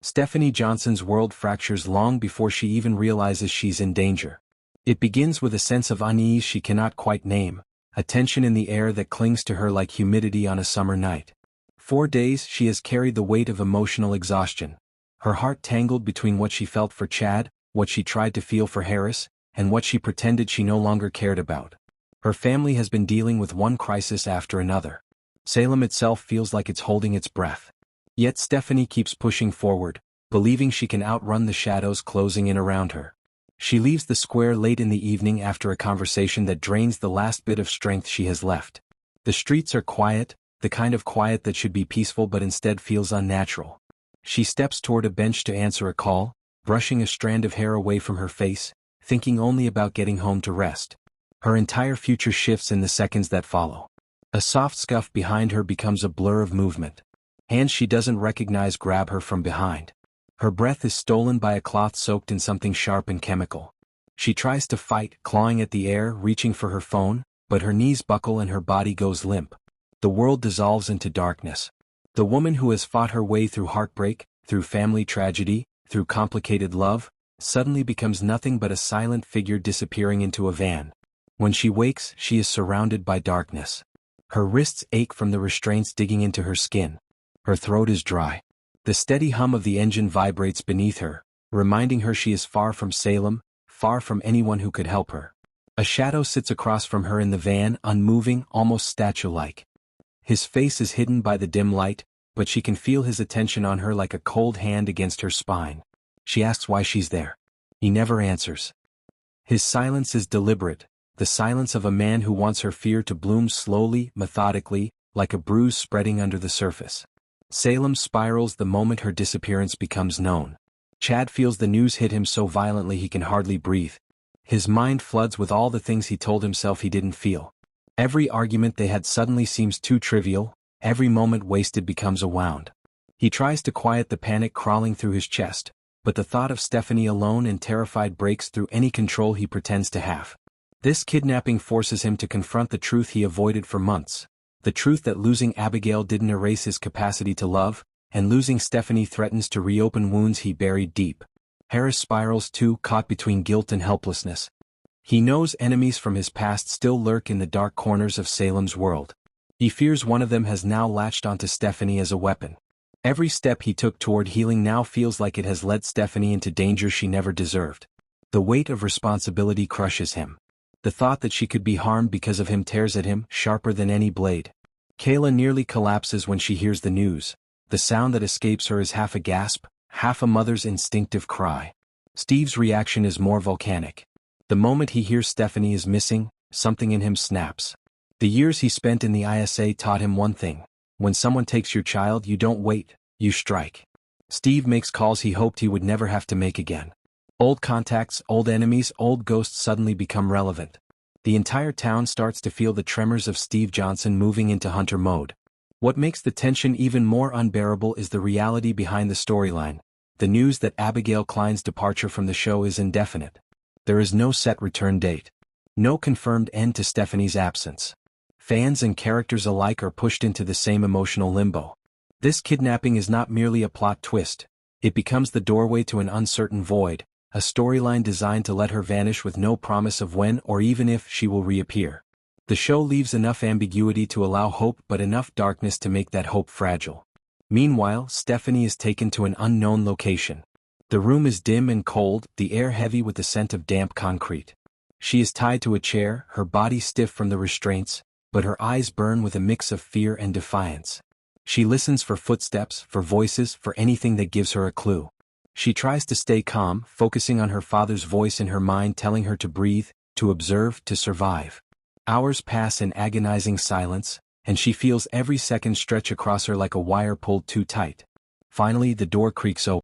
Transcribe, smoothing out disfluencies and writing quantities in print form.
Stephanie Johnson's world fractures long before she even realizes she's in danger. It begins with a sense of unease she cannot quite name, a tension in the air that clings to her like humidity on a summer night. 4 days she has carried the weight of emotional exhaustion, her heart tangled between what she felt for Chad, what she tried to feel for Harris, and what she pretended she no longer cared about. Her family has been dealing with one crisis after another. Salem itself feels like it's holding its breath. Yet Stephanie keeps pushing forward, believing she can outrun the shadows closing in around her. She leaves the square late in the evening after a conversation that drains the last bit of strength she has left. The streets are quiet, the kind of quiet that should be peaceful but instead feels unnatural. She steps toward a bench to answer a call, brushing a strand of hair away from her face, thinking only about getting home to rest. Her entire future shifts in the seconds that follow. A soft scuff behind her becomes a blur of movement. Hands she doesn't recognize grab her from behind. Her breath is stolen by a cloth soaked in something sharp and chemical. She tries to fight, clawing at the air, reaching for her phone, but her knees buckle and her body goes limp. The world dissolves into darkness. The woman who has fought her way through heartbreak, through family tragedy, through complicated love, suddenly becomes nothing but a silent figure disappearing into a van. When she wakes, she is surrounded by darkness. Her wrists ache from the restraints digging into her skin. Her throat is dry. The steady hum of the engine vibrates beneath her, reminding her she is far from Salem, far from anyone who could help her. A shadow sits across from her in the van, unmoving, almost statue-like. His face is hidden by the dim light, but she can feel his attention on her like a cold hand against her spine. She asks why she's there. He never answers. His silence is deliberate, the silence of a man who wants her fear to bloom slowly, methodically, like a bruise spreading under the surface. Salem spirals the moment her disappearance becomes known. Chad feels the news hit him so violently he can hardly breathe. His mind floods with all the things he told himself he didn't feel. Every argument they had suddenly seems too trivial, every moment wasted becomes a wound. He tries to quiet the panic crawling through his chest, but the thought of Stephanie alone and terrified breaks through any control he pretends to have. This kidnapping forces him to confront the truth he avoided for months. The truth that losing Abigail didn't erase his capacity to love, and losing Stephanie threatens to reopen wounds he buried deep. Harris spirals too, caught between guilt and helplessness. He knows enemies from his past still lurk in the dark corners of Salem's world. He fears one of them has now latched onto Stephanie as a weapon. Every step he took toward healing now feels like it has led Stephanie into danger she never deserved. The weight of responsibility crushes him. The thought that she could be harmed because of him tears at him, sharper than any blade. Kayla nearly collapses when she hears the news. The sound that escapes her is half a gasp, half a mother's instinctive cry. Steve's reaction is more volcanic. The moment he hears Stephanie is missing, something in him snaps. The years he spent in the ISA taught him one thing. When someone takes your child, you don't wait, you strike. Steve makes calls he hoped he would never have to make again. Old contacts, old enemies, old ghosts suddenly become relevant. The entire town starts to feel the tremors of Steve Johnson moving into hunter mode. What makes the tension even more unbearable is the reality behind the storyline. The news that Abigail Klein's departure from the show is indefinite. There is no set return date. No confirmed end to Stephanie's absence. Fans and characters alike are pushed into the same emotional limbo. This kidnapping is not merely a plot twist. It becomes the doorway to an uncertain void, a storyline designed to let her vanish with no promise of when or even if she will reappear. The show leaves enough ambiguity to allow hope but enough darkness to make that hope fragile. Meanwhile, Stephanie is taken to an unknown location. The room is dim and cold, the air heavy with the scent of damp concrete. She is tied to a chair, her body stiff from the restraints, but her eyes burn with a mix of fear and defiance. She listens for footsteps, for voices, for anything that gives her a clue. She tries to stay calm, focusing on her father's voice in her mind telling her to breathe, to observe, to survive. Hours pass in agonizing silence, and she feels every second stretch across her like a wire pulled too tight. Finally, the door creaks open.